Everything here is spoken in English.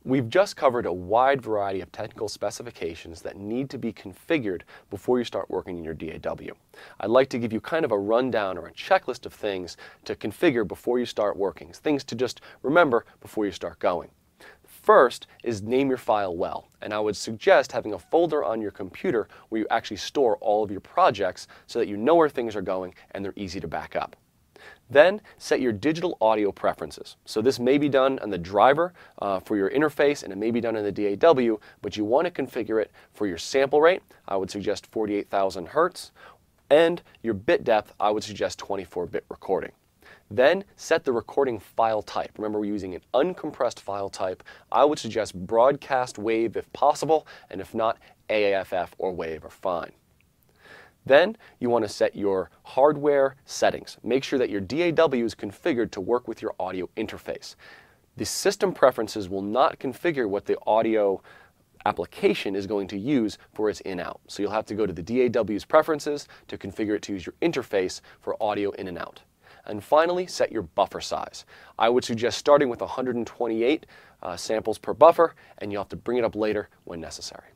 We've just covered a wide variety of technical specifications that need to be configured before you start working in your DAW. I'd like to give you kind of a rundown or a checklist of things to configure before you start working, things to just remember before you start going. First is name your file well, and I would suggest having a folder on your computer where you actually store all of your projects so that you know where things are going and they're easy to back up. Then set your digital audio preferences. So this may be done on the driver for your interface, and it may be done in the DAW, but you want to configure it for your sample rate. I would suggest 48,000 Hertz, and your bit depth, I would suggest 24-bit recording. Then set the recording file type. Remember, we're using an uncompressed file type. I would suggest broadcast wave if possible, and if not, AAFF or WAV are fine. Then you want to set your hardware settings. Make sure that your DAW is configured to work with your audio interface. The system preferences will not configure what the audio application is going to use for its in-out. So you'll have to go to the DAW's preferences to configure it to use your interface for audio in and out. And finally, set your buffer size. I would suggest starting with 128 samples per buffer, and you'll have to bring it up later when necessary.